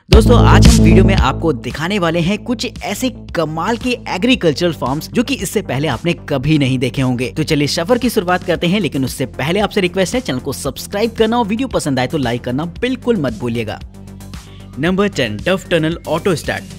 दोस्तों आज हम वीडियो में आपको दिखाने वाले हैं कुछ ऐसे कमाल के एग्रीकल्चरल फार्म्स जो कि इससे पहले आपने कभी नहीं देखे होंगे। तो चलिए सफर की शुरुआत करते हैं, लेकिन उससे पहले आपसे रिक्वेस्ट है चैनल को सब्सक्राइब करना और वीडियो पसंद आए तो लाइक करना बिल्कुल मत भूलिएगा। Number 10, Dove tunnel auto start.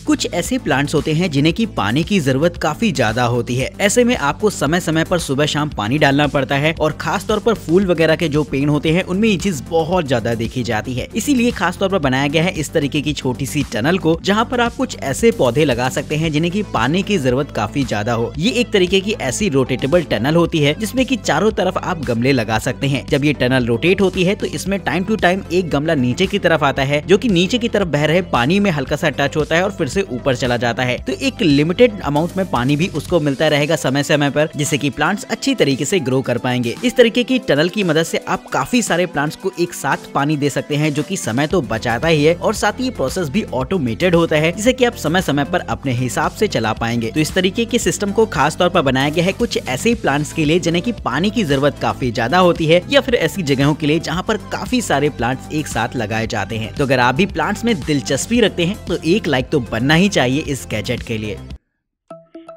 कुछ ऐसे प्लांट्स होते हैं जिन्हें की पानी की जरूरत काफी ज्यादा होती है। ऐसे में आपको समय समय पर सुबह शाम पानी डालना पड़ता है और खास तौर पर फूल वगैरह के जो पेड़ होते हैं उनमें ये चीज बहुत ज्यादा देखी जाती है। इसीलिए खास तौर पर बनाया गया है इस तरीके की छोटी सी टनल को, जहाँ पर आप कुछ ऐसे पौधे लगा सकते हैं जिन्हें की पानी की जरूरत काफी ज्यादा हो। ये एक तरीके की ऐसी रोटेटेबल टनल होती है जिसमें की चारों तरफ आप गमले लगा सकते हैं। जब ये टनल रोटेट होती है तो इसमें टाइम टू टाइम एक गमला नीचे की तरफ आता है जो की नीचे की तरफ बह रहे पानी में हल्का सा टच होता है और फिर से ऊपर चला जाता है। तो एक लिमिटेड अमाउंट में पानी भी उसको मिलता रहेगा समय समय पर, जिससे कि प्लांट्स अच्छी तरीके से ग्रो कर पाएंगे। इस तरीके की टनल की मदद से आप काफी सारे प्लांट्स को एक साथ पानी दे सकते हैं, जो कि समय तो बचाता ही है और साथ ही ये प्रोसेस भी ऑटोमेटेड होता है, जिससे कि आप समय समय पर अपने हिसाब से चला पाएंगे। तो इस तरीके के सिस्टम को खास तौर पर बनाया गया है कुछ ऐसे प्लांट्स के लिए जिन्हें की पानी की जरूरत काफी ज्यादा होती है, या फिर ऐसी जगहों के लिए जहाँ पर काफी सारे प्लांट्स एक साथ लगाए जाते हैं। तो अगर आप भी प्लांट्स में दिलचस्पी रखते हैं तो एक लाइक तो बनना ही चाहिए इस गैजेट के लिए।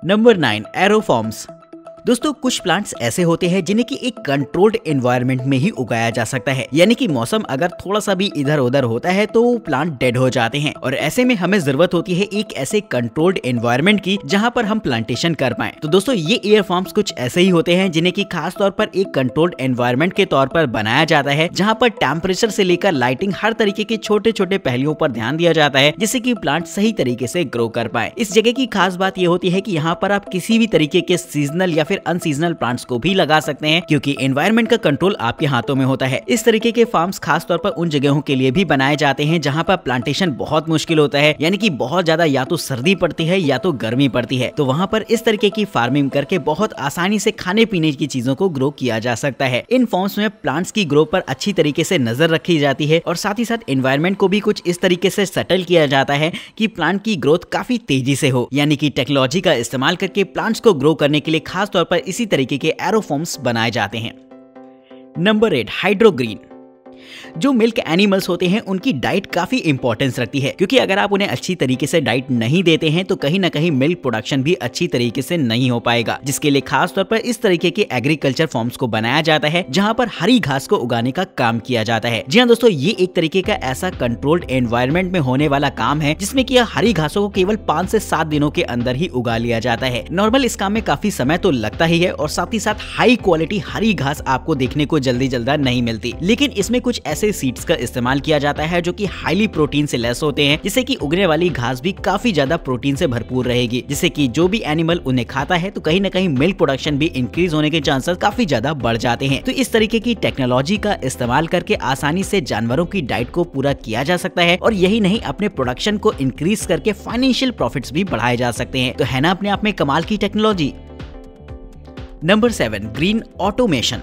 नंबर 9, एरोफॉर्म्स। दोस्तों कुछ प्लांट्स ऐसे होते हैं जिन्हें की एक कंट्रोल्ड एनवायरनमेंट में ही उगाया जा सकता है, यानी कि मौसम अगर थोड़ा सा भी इधर उधर होता है तो वो प्लांट डेड हो जाते हैं। और ऐसे में हमें जरूरत होती है एक ऐसे कंट्रोल्ड एनवायरनमेंट की जहां पर हम प्लांटेशन कर पाएं। तो दोस्तों ये एयर फार्म्स कुछ ऐसे ही होते हैं जिन्हें की खास तौर पर एक कंट्रोल्ड एनवायरनमेंट के तौर पर बनाया जाता है, जहाँ पर टेम्परेचर से लेकर लाइटिंग हर तरीके के छोटे छोटे पहलुओं पर ध्यान दिया जाता है, जिससे की प्लांट सही तरीके से ग्रो कर पाए। इस जगह की खास बात यह होती है कि यहाँ पर आप किसी भी तरीके के सीजनल या फिर अनसीजनल प्लांट्स को भी लगा सकते हैं, क्योंकि एनवायरनमेंट का कंट्रोल आपके हाथों में होता है। इस तरीके के फार्म्स खास तौर पर उन जगहों के लिए भी बनाए जाते हैं जहां पर प्लांटेशन बहुत मुश्किल होता है, यानी कि बहुत ज्यादा या तो सर्दी पड़ती है या तो गर्मी पड़ती है। तो वहां पर इस तरीके की फार्मिंग करके बहुत आसानी से खाने पीने की चीजों को ग्रो किया जा सकता है। इन फार्म्स में प्लांट्स की ग्रो पर अच्छी तरीके से नजर रखी जाती है और साथ ही साथ एनवायरनमेंट को भी कुछ इस तरीके से सेटल किया जाता है कि प्लांट की ग्रोथ काफी तेजी से हो, यानी कि टेक्नोलॉजी का इस्तेमाल करके प्लांट्स को ग्रो करने के लिए खास तौर पर इसी तरीके के एरोफॉर्म्स बनाए जाते हैं। नंबर 8, हाइड्रोग्रीन। जो मिल्क एनिमल्स होते हैं उनकी डाइट काफी इंपॉर्टेंस रखती है, क्योंकि अगर आप उन्हें अच्छी तरीके से डाइट नहीं देते हैं तो कहीं ना कहीं मिल्क प्रोडक्शन भी अच्छी तरीके से नहीं हो पाएगा, जिसके लिए खास तौर पर इस तरीके के एग्रीकल्चर फॉर्म्स को बनाया जाता है जहां पर हरी घास को उगाने का काम किया जाता है। जी हाँ दोस्तों, ये एक तरीके का ऐसा कंट्रोल्ड एनवायरनमेंट में होने वाला काम है जिसमें कि हरी घासों को केवल 5 से 7 दिनों के अंदर ही उगा लिया जाता है। नॉर्मल इस काम में काफी समय तो लगता ही है और साथ ही साथ हाई क्वालिटी हरी घास आपको देखने को जल्दी जल्दी नहीं मिलती, लेकिन इसमें कुछ ऐसे सीड्स का इस्तेमाल किया जाता है जो कि हाईली प्रोटीन से लेस होते हैं, जिससे कि उगने वाली घास भी काफी ज्यादा प्रोटीन से भरपूर रहेगी, जिससे कि जो भी एनिमल उन्हें खाता है तो कहीं ना कहीं मिल्क प्रोडक्शन भी इंक्रीज होने के चांसेस काफी ज्यादा बढ़ जाते हैं। तो इस तरीके की टेक्नोलॉजी का इस्तेमाल करके आसानी से जानवरों की डाइट को पूरा किया जा सकता है और यही नहीं, अपने प्रोडक्शन को इंक्रीज करके फाइनेंशियल प्रॉफिट्स भी बढ़ाए जा सकते हैं। तो है ना अपने आप में कमाल की टेक्नोलॉजी। Number 7, green automation.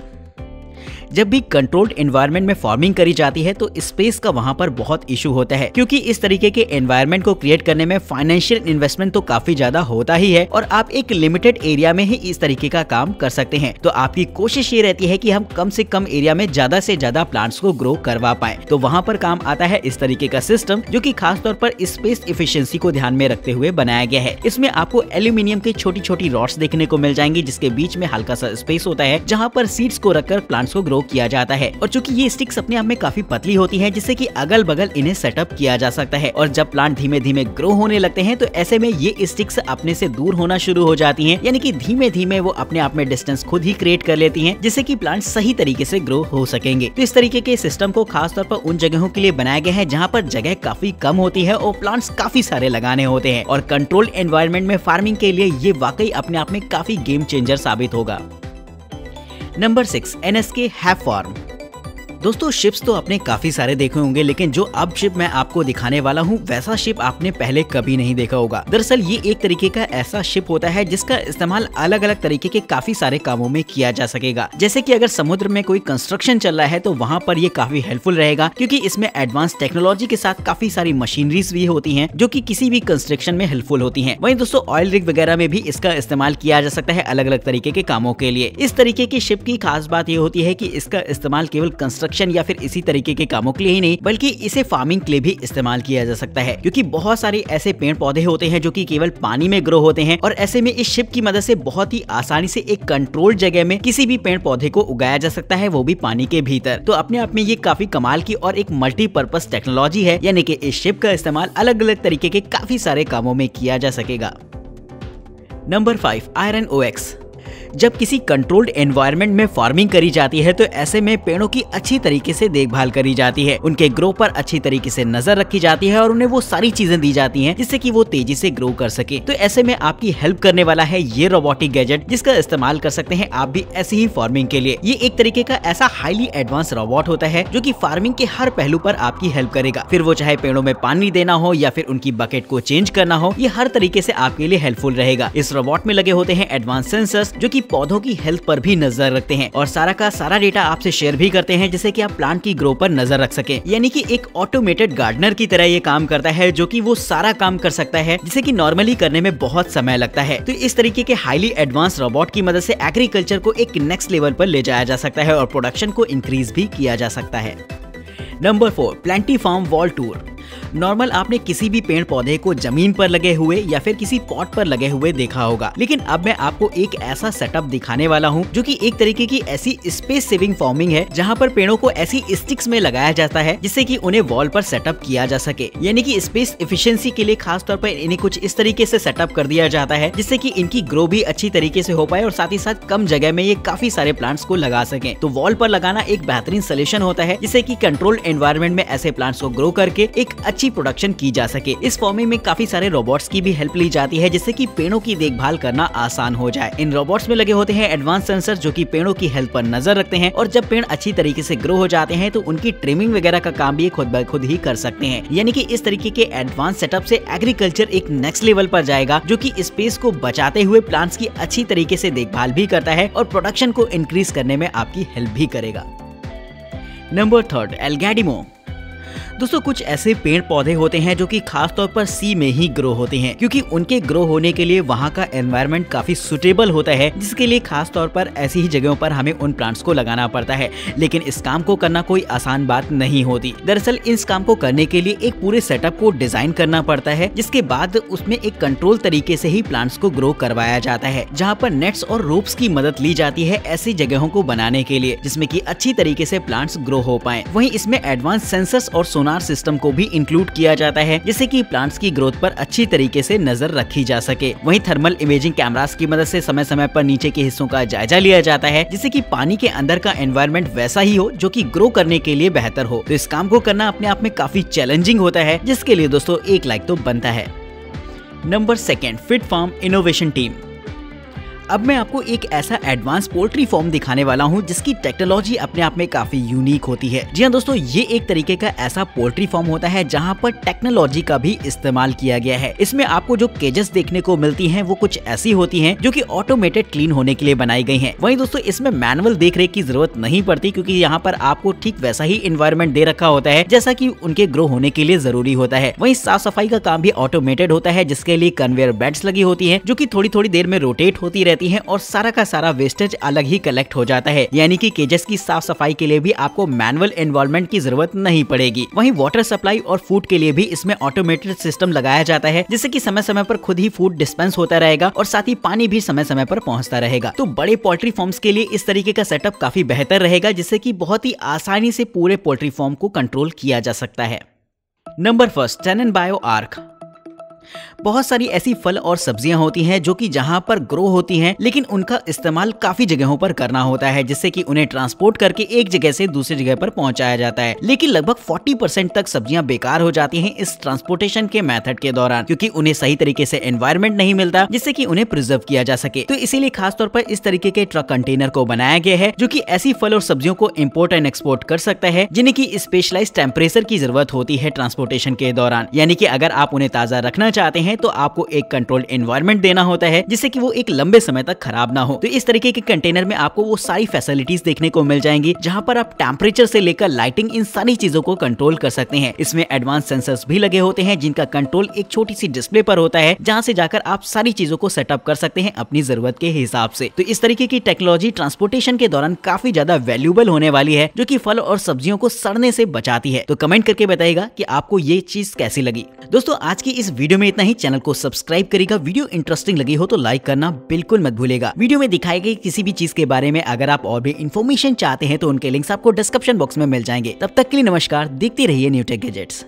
जब भी कंट्रोल्ड एनवायरनमेंट में फार्मिंग करी जाती है तो स्पेस का वहां पर बहुत इशू होता है, क्योंकि इस तरीके के एनवायरनमेंट को क्रिएट करने में फाइनेंशियल इन्वेस्टमेंट तो काफी ज्यादा होता ही है और आप एक लिमिटेड एरिया में ही इस तरीके का काम कर सकते हैं। तो आपकी कोशिश ये रहती है कि हम कम से कम एरिया में ज्यादा से ज्यादा प्लांट्स को ग्रो करवा पाए। तो वहां पर काम आता है इस तरीके का सिस्टम, जो कि खास तौर पर स्पेस इफिशिएंसी को ध्यान में रखते हुए बनाया गया है। इसमें आपको एल्यूमिनियम की छोटी छोटी रॉड्स देखने को मिल जाएंगी, जिसके बीच में हल्का सा स्पेस होता है जहाँ पर सीड्स को रखकर प्लांट्स को ग्रो किया जाता है। और चूंकि ये स्टिक्स अपने आप में काफी पतली होती हैं, जिससे कि अगल बगल इन्हें सेटअप किया जा सकता है। और जब प्लांट धीमे धीमे ग्रो होने लगते हैं तो ऐसे में ये स्टिक्स अपने से दूर होना शुरू हो जाती हैं, यानी कि धीमे धीमे वो अपने आप में डिस्टेंस खुद ही क्रिएट कर लेती हैं, जिससे कि प्लांट सही तरीके से ग्रो हो सकेंगे। तो इस तरीके के सिस्टम को खास तौर पर उन जगहों के लिए बनाया गया है जहाँ पर जगह काफी कम होती है और प्लांट्स काफी सारे लगाने होते हैं। और कंट्रोल्ड एनवायरनमेंट में फार्मिंग के लिए ये वाकई अपने आप में काफी गेम चेंजर साबित होगा। नंबर 6, NSK हैप फार्म। दोस्तों शिप्स तो आपने काफी सारे देखे होंगे, लेकिन जो अब शिप मैं आपको दिखाने वाला हूँ वैसा शिप आपने पहले कभी नहीं देखा होगा। दरअसल ये एक तरीके का ऐसा शिप होता है जिसका इस्तेमाल अलग अलग तरीके के काफी सारे कामों में किया जा सकेगा। जैसे कि अगर समुद्र में कोई कंस्ट्रक्शन चल रहा है तो वहाँ पर ये काफी हेल्पफुल रहेगा, क्योंकि इसमें एडवांस टेक्नोलॉजी के साथ काफी सारी मशीनरीज भी होती हैं जो कि किसी भी कंस्ट्रक्शन में हेल्पफुल होती हैं। वहीं दोस्तों ऑयल रिग वगैरह में भी इसका इस्तेमाल किया जा सकता है अलग अलग तरीके के कामों के लिए। इस तरीके की शिप की खास बात ये होती है कि इसका इस्तेमाल केवल कंस्ट्रक्शन कंस्ट्रक्शन या फिर इसी तरीके के कामों के लिए ही नहीं बल्कि इसे फार्मिंग के लिए भी इस्तेमाल किया जा सकता है, क्योंकि बहुत सारे ऐसे पेड़ पौधे होते हैं जो कि केवल पानी में ग्रो होते हैं और ऐसे में इस शिप की मदद से बहुत ही आसानी से एक कंट्रोल्ड जगह में किसी भी पेड़ पौधे को उगाया जा सकता है, वो भी पानी के भीतर। तो अपने आप में ये काफी कमाल की और एक मल्टीपर्पज टेक्नोलॉजी है, यानी कि इस शिप का इस्तेमाल अलग अलग तरीके के काफी सारे कामों में किया जा सकेगा। Number 5, iron OX। जब किसी कंट्रोल्ड एनवायरनमेंट में फार्मिंग करी जाती है तो ऐसे में पेड़ों की अच्छी तरीके से देखभाल करी जाती है, उनके ग्रो पर अच्छी तरीके से नजर रखी जाती है और उन्हें वो सारी चीजें दी जाती हैं जिससे कि वो तेजी से ग्रो कर सके। तो ऐसे में आपकी हेल्प करने वाला है ये रोबोटिक गैजेट, जिसका इस्तेमाल कर सकते हैं आप भी ऐसी ही फार्मिंग के लिए। ये एक तरीके का ऐसा हाईली एडवांस रोबोट होता है जो कि फार्मिंग के हर पहलू पर आपकी हेल्प करेगा, फिर वो चाहे पेड़ों में पानी देना हो या फिर उनकी बकेट को चेंज करना हो, ये हर तरीके से आपके लिए हेल्पफुल रहेगा। इस रोबोट में लगे होते हैं एडवांस सेंसर्स जो कि पौधों की हेल्थ पर भी नजर रखते हैं और सारा का सारा डेटा आपसे शेयर भी करते हैं जिससे कि आप प्लांट की ग्रो पर नजर रख सकें। यानी कि एक ऑटोमेटेड गार्डनर की तरह ये काम करता है जो कि वो सारा काम कर सकता है जिसे कि नॉर्मली करने में बहुत समय लगता है। तो इस तरीके के हाईली एडवांस रोबोट की मदद से एग्रीकल्चर को एक नेक्स्ट लेवल पर ले जाया जा सकता है और प्रोडक्शन को इंक्रीज भी किया जा सकता है। Number 4, planty farm wall tour. Normal आपने किसी भी पेड़ पौधे को जमीन पर लगे हुए या फिर किसी पॉट पर लगे हुए देखा होगा, लेकिन अब मैं आपको एक ऐसा सेटअप दिखाने वाला हूँ जो कि एक तरीके की ऐसी स्पेस सेविंग फार्मिंग है जहाँ पर पेड़ों को ऐसी स्टिक्स में लगाया जाता है जिससे कि उन्हें वॉल पर सेटअप किया जा सके। यानी कि स्पेस एफिशिएंसी के लिए खास तौर पर इन्हें कुछ इस तरीके से सेटअप कर दिया जाता है जिससे कि इनकी ग्रो भी अच्छी तरीके से हो पाए और साथ ही साथ कम जगह में ये काफी सारे प्लांट्स को लगा सके। तो वॉल पर लगाना एक बेहतरीन सोल्यूशन होता है जिससे कि कंट्रोल्ड एनवायरनमेंट में ऐसे प्लांट्स को ग्रो करके एक अच्छी प्रोडक्शन की जा सके। इस फार्मिंग में काफी सारे रोबोट्स की भी हेल्प ली जाती है जिससे कि पेड़ों की देखभाल करना आसान हो जाए। इन रोबोट्स में लगे होते हैं एडवांस सेंसर जो कि पेड़ों की हेल्थ पर नजर रखते हैं और जब पेड़ अच्छी तरीके से ग्रो हो जाते हैं तो उनकी ट्रिमिंग वगैरह का काम भी खुद ब खुद ही कर सकते हैं। यानी कि इस तरीके के एडवांस सेटअप से एग्रीकल्चर एक नेक्स्ट लेवल पर जाएगा जो कि स्पेस को बचाते हुए प्लांट्स की अच्छी तरीके से देखभाल भी करता है और प्रोडक्शन को इंक्रीज करने में आपकी हेल्प भी करेगा। नंबर 3, एल्गेडिमो। दोस्तों कुछ ऐसे पेड़ पौधे होते हैं जो कि खास तौर पर सी में ही ग्रो होते हैं क्योंकि उनके ग्रो होने के लिए वहाँ का एनवायरनमेंट काफी सुटेबल होता है, जिसके लिए खास तौर पर ऐसी ही जगहों पर हमें उन प्लांट्स को लगाना पड़ता है। लेकिन इस काम को करना कोई आसान बात नहीं होती। दरअसल इस काम को करने के लिए एक पूरे सेटअप को डिजाइन करना पड़ता है जिसके बाद उसमें एक कंट्रोल तरीके से ही प्लांट्स को ग्रो करवाया जाता है, जहाँ पर नेट्स और रोप्स की मदद ली जाती है ऐसी जगहों को बनाने के लिए जिसमें कि अच्छी तरीके से प्लांट्स ग्रो हो पाए। वहीं इसमें एडवांस सेंसर्स और सोनार सिस्टम को भी इंक्लूड किया जाता है जिससे कि प्लांट्स की ग्रोथ पर अच्छी तरीके से नजर रखी जा सके। वहीं थर्मल इमेजिंग कैमरास की मदद से समय समय पर नीचे के हिस्सों का जायजा लिया जाता है जिससे कि पानी के अंदर का एनवायरनमेंट वैसा ही हो जो कि ग्रो करने के लिए बेहतर हो। तो इस काम को करना अपने आप में काफी चैलेंजिंग होता है जिसके लिए दोस्तों एक लाइक तो बनता है। Number 2, fit farm innovation team. अब मैं आपको एक ऐसा एडवांस पोल्ट्री फार्म दिखाने वाला हूं जिसकी टेक्नोलॉजी अपने आप में काफी यूनिक होती है। जी हाँ दोस्तों, ये एक तरीके का ऐसा पोल्ट्री फार्म होता है जहां पर टेक्नोलॉजी का भी इस्तेमाल किया गया है। इसमें आपको जो केजेस देखने को मिलती हैं वो कुछ ऐसी होती हैं जो कि ऑटोमेटेड क्लीन होने के लिए बनाई गई हैं। वहीं दोस्तों इसमें मैनुअल देखरेख की जरूरत नहीं पड़ती क्योंकि यहाँ पर आपको ठीक वैसा ही इन्वायरमेंट दे रखा होता है जैसा कि उनके ग्रो होने के लिए जरूरी होता है। वहीं साफ सफाई का काम भी ऑटोमेटेड होता है जिसके लिए कन्वेयर बेल्ट्स लगी होती है जो कि थोड़ी थोड़ी देर में रोटेट होती रहती है और सारा का सारा वेस्टेज अलग ही कलेक्ट हो जाता है। यानी कि केजेस की साफ सफाई के लिए भी आपको मैनुअल इन्वॉल्वमेंट की जरूरत नहीं पड़ेगी। वहीं वाटर सप्लाई और फूड के लिए भी इसमें ऑटोमेटेड सिस्टम लगाया जाता है जिससे कि समय समय पर खुद ही फूड डिस्पेंस होता रहेगा और साथ ही पानी भी समय समय पर पहुंचता रहेगा। तो बड़े पोल्ट्री फार्म्स के लिए इस तरीके का सेटअप काफी बेहतर रहेगा जिससे कि बहुत ही आसानी से पूरे पोल्ट्री फार्म को कंट्रोल किया जा सकता है। नंबर 1, टैनन बायो आर्क। बहुत सारी ऐसी फल और सब्जियां होती हैं जो कि जहां पर ग्रो होती हैं लेकिन उनका इस्तेमाल काफी जगहों पर करना होता है जिससे कि उन्हें ट्रांसपोर्ट करके एक जगह से दूसरी जगह पर पहुंचाया जाता है। लेकिन लगभग 40% तक सब्जियां बेकार हो जाती हैं इस ट्रांसपोर्टेशन के मेथड के दौरान क्योंकि उन्हें सही तरीके से एनवायरनमेंट नहीं मिलता जिससे कि उन्हें प्रिजर्व किया जा सके। तो इसीलिए खासतौर पर इस तरीके के ट्रक कंटेनर को बनाया गया है जो कि ऐसी फल और सब्जियों को इम्पोर्ट एंड एक्सपोर्ट कर सकता है जिन्हें की स्पेशलाइज्ड टेम्परेचर की जरूरत होती है ट्रांसपोर्टेशन के दौरान। यानी कि अगर आप उन्हें ताजा रखना चाहते हैं तो आपको एक कंट्रोल्ड एनवायरनमेंट देना होता है जिससे कि वो एक लंबे समय तक खराब ना हो। तो इस तरीके के कंटेनर में आपको वो सारी फैसिलिटीज देखने को मिल जाएंगी जहां पर आप टेम्परेचर से लेकर लाइटिंग इन सारी चीजों को कंट्रोल कर सकते हैं। इसमें एडवांस सेंसर्स भी लगे होते हैं जिनका कंट्रोल एक छोटी सी डिस्प्ले पर होता है जहां से जाकर आप सारी चीजों को सेटअप कर सकते हैं अपनी जरूरत के हिसाब से। तो इस तरीके की टेक्नोलॉजी ट्रांसपोर्टेशन के दौरान काफी ज्यादा वैल्यूएबल होने वाली है जो कि फल और सब्जियों को सड़ने से बचाती है। तो कमेंट करके बताइएगा कि आपको ये चीज कैसी लगी। दोस्तों आज की इस वीडियो में इतना ही। चैनल को सब्सक्राइब करिएगा। वीडियो इंटरेस्टिंग लगी हो तो लाइक करना बिल्कुल मत भूलेगा। वीडियो में दिखाई गई किसी भी चीज के बारे में अगर आप और भी इन्फॉर्मेशन चाहते हैं तो उनके लिंक्स आपको डिस्क्रिप्शन बॉक्स में मिल जाएंगे। तब तक के लिए नमस्कार। देखते रहिए न्यू टेक गैजेट्स।